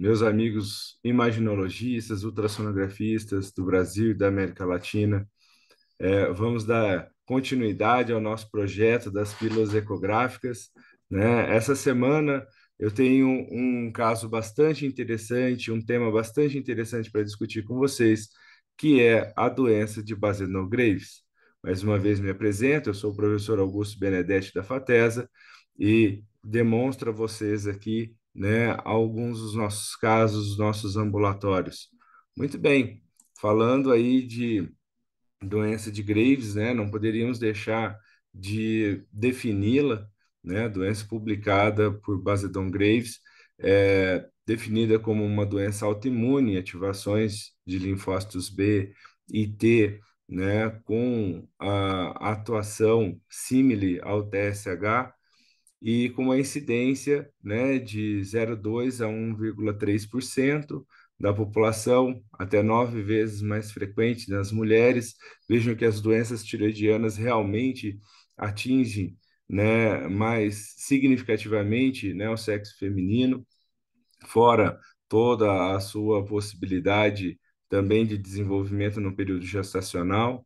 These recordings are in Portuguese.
meus amigos imaginologistas, ultrassonografistas do Brasil e da América Latina. Vamos dar continuidade ao nosso projeto das pílulas ecográficas, né? Essa semana eu tenho um caso bastante interessante, um tema bastante interessante para discutir com vocês, que é a doença de Basedon-Graves. Mais uma vez me apresento, eu sou o professor Augusto Benedetti da FATESA e demonstro a vocês aqui, né, alguns dos nossos casos, dos nossos ambulatórios. Muito bem, falando aí de doença de Graves, né? Não poderíamos deixar de defini-la, né? Doença publicada por Basedon Graves, definida como uma doença autoimune, ativações de linfócitos B e T, né? Com a atuação símile ao TSH e com uma incidência, né, de 0,2 a 1,3% da população, até 9 vezes mais frequente nas mulheres. Vejam que as doenças tiroidianas realmente atingem, né, mais significativamente, né, o sexo feminino, fora toda a sua possibilidade também de desenvolvimento no período gestacional.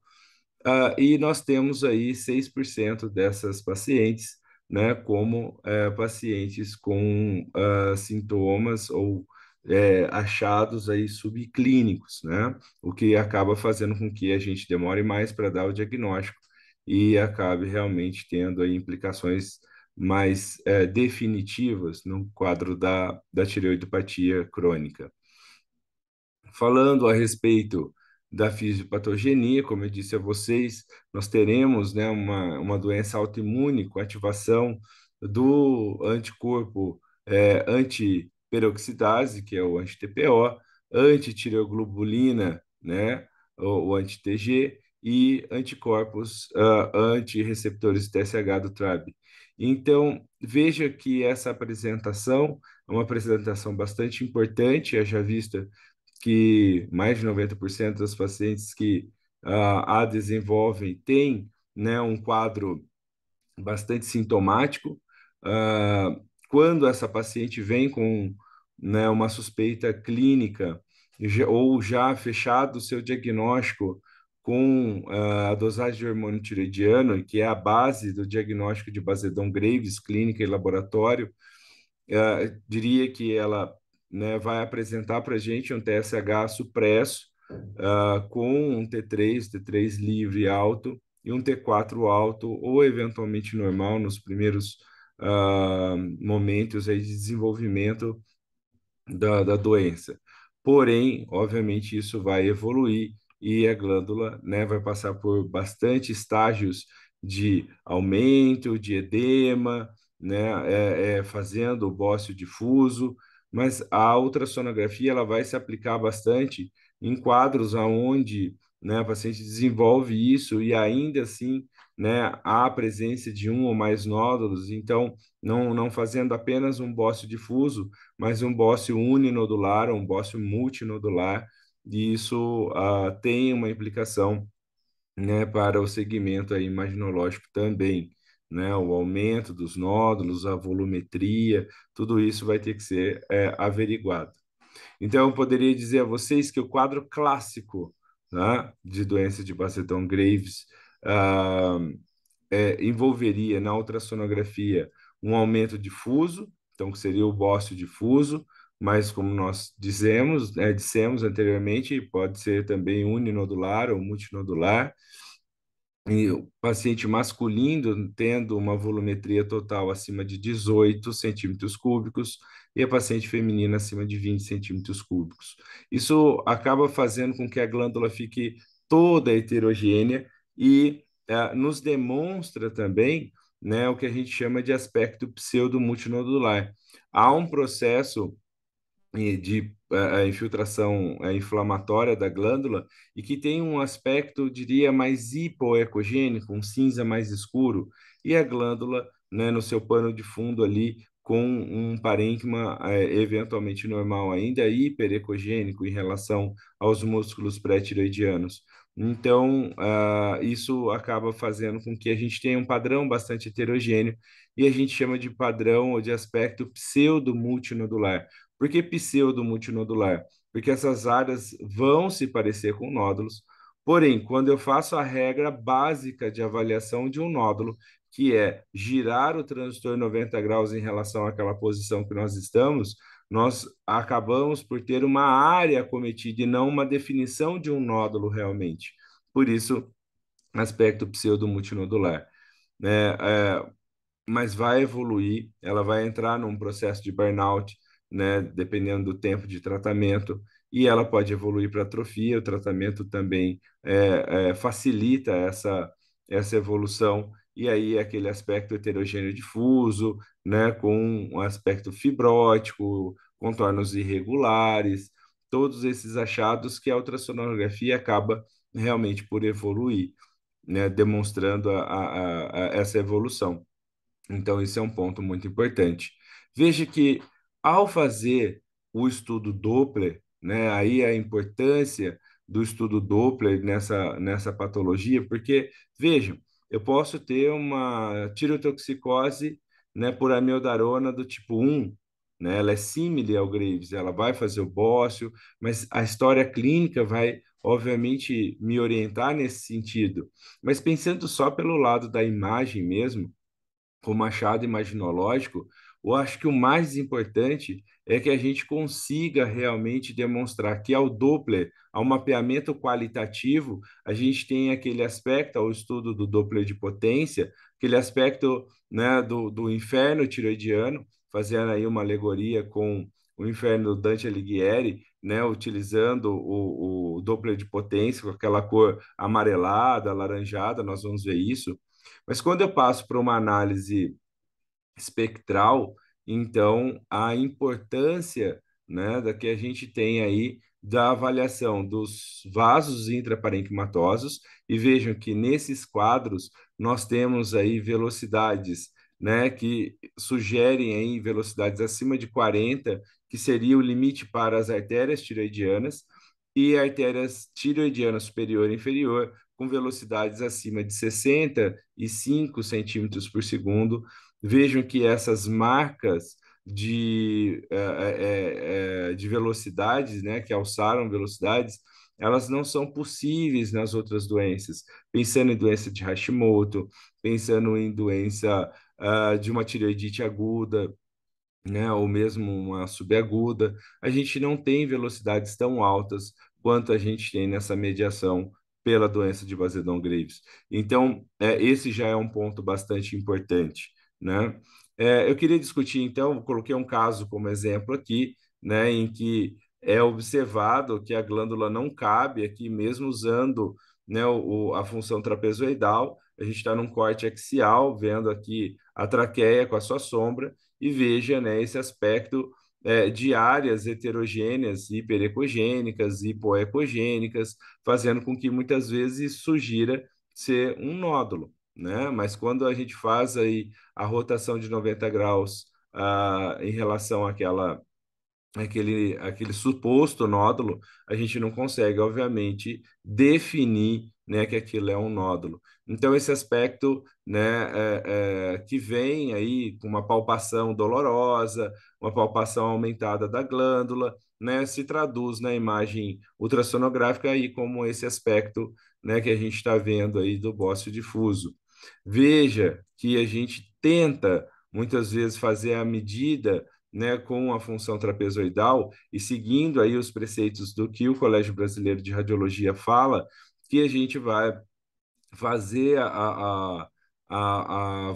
E nós temos aí 6% dessas pacientes, né, como pacientes com sintomas ou achados aí subclínicos, né, o que acaba fazendo com que a gente demore mais para dar o diagnóstico e acabe realmente tendo aí implicações mais definitivas no quadro da tireoidopatia crônica. Falando a respeito da fisiopatogenia, como eu disse a vocês, nós teremos, né, uma doença autoimune com ativação do anticorpo antiperoxidase, que é o anti-TPO, antitireoglobulina, né, o anti-TG, e anticorpos antirreceptores TSH do TRAB. Então, veja que essa apresentação é uma apresentação bastante importante, haja vista que mais de 90% das pacientes que a desenvolvem têm, né, um quadro bastante sintomático. Ah, Quando essa paciente vem com, né, uma suspeita clínica ou já fechado o seu diagnóstico com a dosagem de hormônio tiroidiano, que é a base do diagnóstico de Basedon Graves, clínica e laboratório, diria que ela, né, vai apresentar para a gente um TSH supresso, com um T3 livre alto e um T4 alto ou eventualmente normal nos primeiros momentos aí de desenvolvimento da doença. Porém, obviamente, isso vai evoluir e a glândula, né, vai passar por bastante estágios de aumento, de edema, né, fazendo o bócio difuso, mas a ultrassonografia ela vai se aplicar bastante em quadros onde, né, a paciente desenvolve isso e ainda assim, né, há a presença de um ou mais nódulos, então não fazendo apenas um bócio difuso, mas um bócio uninodular, um bócio multinodular, e isso tem uma implicação, né, para o segmento aí imaginológico também, né, o aumento dos nódulos, a volumetria, tudo isso vai ter que ser averiguado. Então, eu poderia dizer a vocês que o quadro clássico, né, de doença de Basedon Graves ah, envolveria na ultrassonografia um aumento difuso, então que seria o bócio difuso, mas como nós dissemos anteriormente, pode ser também uninodular ou multinodular, e o paciente masculino tendo uma volumetria total acima de 18 centímetros cúbicos e a paciente feminina acima de 20 centímetros cúbicos. Isso acaba fazendo com que a glândula fique toda heterogênea e nos demonstra também, né, o que a gente chama de aspecto pseudomultinodular. Há um processo de infiltração inflamatória da glândula e que tem um aspecto, diria, mais hipoecogênico, um cinza mais escuro, e a glândula, né, no seu pano de fundo ali, com um parênquima eventualmente normal ainda, hiperecogênico em relação aos músculos pré-tiroidianos. Então, isso acaba fazendo com que a gente tenha um padrão bastante heterogêneo e a gente chama de padrão ou de aspecto pseudo-multinodular. Por que pseudo-multinodular? Porque essas áreas vão se parecer com nódulos, porém, quando eu faço a regra básica de avaliação de um nódulo, que é girar o transdutor 90 graus em relação àquela posição que nós estamos, nós acabamos por ter uma área acometida e não uma definição de um nódulo realmente. Por isso, aspecto pseudo-multinodular. Né? Mas vai evoluir, ela vai entrar num processo de burnout, né, dependendo do tempo de tratamento, e ela pode evoluir para atrofia. O tratamento também facilita essa evolução, e aí aquele aspecto heterogêneo difuso, né, com um aspecto fibrótico, contornos irregulares, todos esses achados que a ultrassonografia acaba realmente por evoluir, né, demonstrando essa evolução. Então, esse é um ponto muito importante. Veja que, ao fazer o estudo Doppler, né, aí a importância do estudo Doppler nessa patologia, porque, vejam, eu posso ter uma tirotoxicose, né, por amiodarona do tipo 1, né, ela é símile ao Graves, ela vai fazer o bócio, mas a história clínica vai, obviamente, me orientar nesse sentido. Mas pensando só pelo lado da imagem mesmo, como achado imaginológico, eu acho que o mais importante é que a gente consiga realmente demonstrar que ao Doppler, ao mapeamento qualitativo, a gente tem aquele aspecto, ao estudo do Doppler de potência, aquele aspecto, né, do inferno tiroidiano, fazendo aí uma alegoria com o inferno do Dante Alighieri, né, utilizando o Doppler de potência com aquela cor amarelada, alaranjada, nós vamos ver isso. Mas quando eu passo para uma análise espectral, então a importância, né, da que a gente tem aí da avaliação dos vasos intraparenquimatosos, e vejam que nesses quadros nós temos aí velocidades, né, que sugerem aí velocidades acima de 40, que seria o limite para as artérias tiroidianas, e artérias tiroidiana superior e inferior com velocidades acima de 65 centímetros por segundo. Vejam que essas marcas de velocidades, né, que alçaram velocidades, elas não são possíveis nas outras doenças. Pensando em doença de Hashimoto, pensando em doença de uma tireoidite aguda, né, ou mesmo uma subaguda, a gente não tem velocidades tão altas quanto a gente tem nessa mediação pela doença de Basedon-Graves. Então, esse já é um ponto bastante importante, né? Eu queria discutir, então, coloquei um caso como exemplo aqui, né, em que é observado que a glândula não cabe aqui, mesmo usando, né, a função trapezoidal. A gente está num corte axial, vendo aqui a traqueia com a sua sombra, e veja, né, esse aspecto de áreas heterogêneas, hiperecogênicas, hipoecogênicas, fazendo com que muitas vezes sugira ser um nódulo, né? Mas quando a gente faz aí a rotação de 90 graus em relação aquele suposto nódulo, a gente não consegue, obviamente, definir, né, que aquilo é um nódulo. Então, esse aspecto, né, que vem aí com uma palpação dolorosa, uma palpação aumentada da glândula, né, se traduz na imagem ultrassonográfica aí como esse aspecto, né, que a gente está vendo aí do bócio difuso. Veja que a gente tenta muitas vezes fazer a medida, né, com a função trapezoidal e seguindo aí os preceitos do que o Colégio Brasileiro de Radiologia fala, que a gente vai fazer a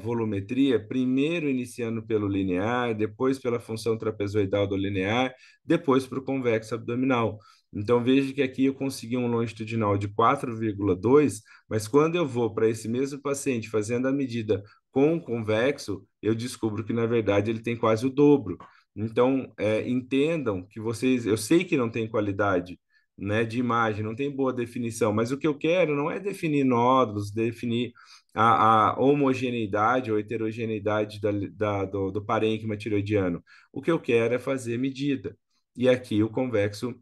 volumetria, primeiro iniciando pelo linear, depois pela função trapezoidal do linear, depois para o convexo abdominal. Então, veja que aqui eu consegui um longitudinal de 4,2, mas quando eu vou para esse mesmo paciente fazendo a medida com o convexo, eu descubro que, na verdade, ele tem quase o dobro. Então, entendam que vocês, eu sei que não tem qualidade, né, de imagem, não tem boa definição, mas o que eu quero não é definir nódulos, definir a homogeneidade ou heterogeneidade do parênquima tiroidiano. O que eu quero é fazer medida. E aqui o convexo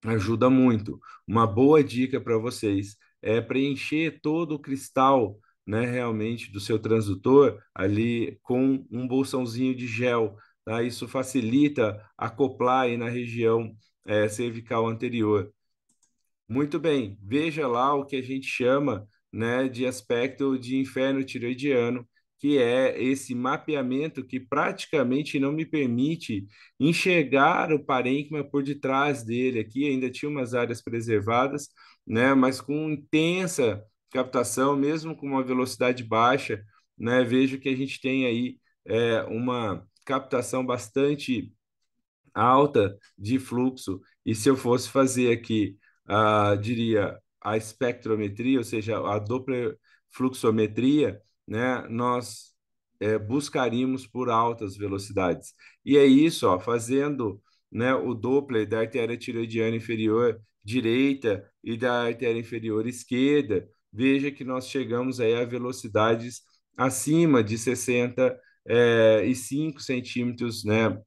ajuda muito. Uma boa dica para vocês é preencher todo o cristal, né, realmente do seu transdutor ali com um bolsãozinho de gel, tá? Isso facilita acoplar aí na região cervical anterior. Muito bem, veja lá o que a gente chama, né, de aspecto de inferno tiroidiano, que é esse mapeamento que praticamente não me permite enxergar o parênquima por detrás dele. Aqui ainda tinha umas áreas preservadas, né, mas com intensa captação, mesmo com uma velocidade baixa, né, vejo que a gente tem aí uma captação bastante alta de fluxo. E se eu fosse fazer aqui, diria, a espectrometria, ou seja, a Doppler fluxometria, né, nós buscaríamos por altas velocidades. E é isso, ó, fazendo, né, o Doppler da artéria tiroidiana inferior direita e da artéria inferior esquerda, veja que nós chegamos aí a velocidades acima de 65 centímetros, né,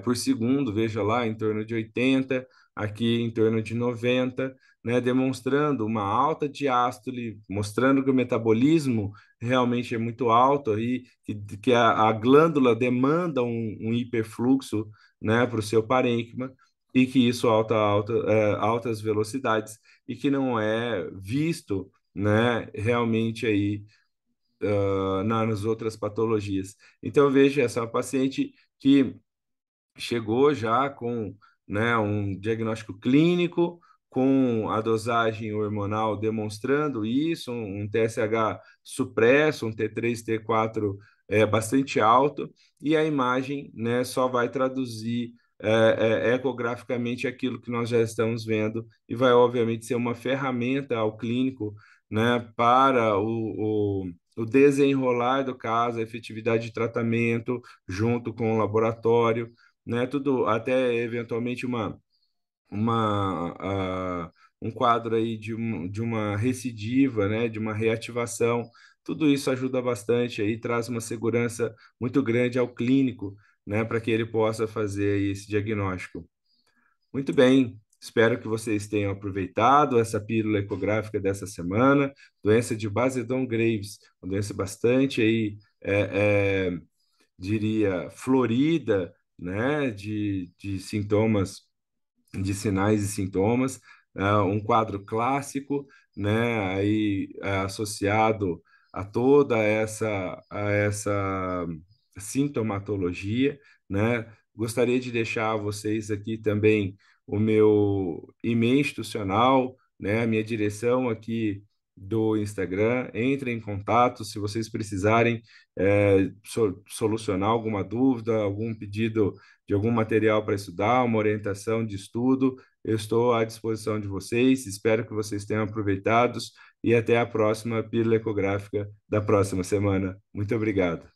por segundo, veja lá, em torno de 80, aqui em torno de 90, né, demonstrando uma alta diástole, mostrando que o metabolismo realmente é muito alto aí, que a glândula demanda um hiperfluxo, né, para o seu parênquima, e que isso altas velocidades, e que não é visto, né, realmente aí nas outras patologias. Então, veja, essa é uma paciente que chegou já com, né, um diagnóstico clínico, com a dosagem hormonal demonstrando isso, um TSH supresso, um T3, T4 bastante alto, e a imagem, né, só vai traduzir ecograficamente aquilo que nós já estamos vendo e vai, obviamente, ser uma ferramenta ao clínico, né, para o desenrolar do caso, a efetividade de tratamento junto com o laboratório, né? Tudo, até eventualmente um quadro aí de uma recidiva, né? De uma reativação. Tudo isso ajuda bastante aí, traz uma segurança muito grande ao clínico, né? Para que ele possa fazer aí esse diagnóstico. Muito bem. Espero que vocês tenham aproveitado essa pílula ecográfica dessa semana. Doença de Basedon-Graves, uma doença bastante aí, diria, florida, né, de sintomas, de sinais e sintomas, um quadro clássico, né, aí associado a toda essa sintomatologia, né? Gostaria de deixar a vocês aqui também o meu e-mail institucional, né, a minha direção aqui do Instagram. Entrem em contato se vocês precisarem solucionar alguma dúvida, algum pedido de algum material para estudar, uma orientação de estudo. Eu estou à disposição de vocês. Espero que vocês tenham aproveitado e até a próxima pílula ecográfica da próxima semana. Muito obrigado.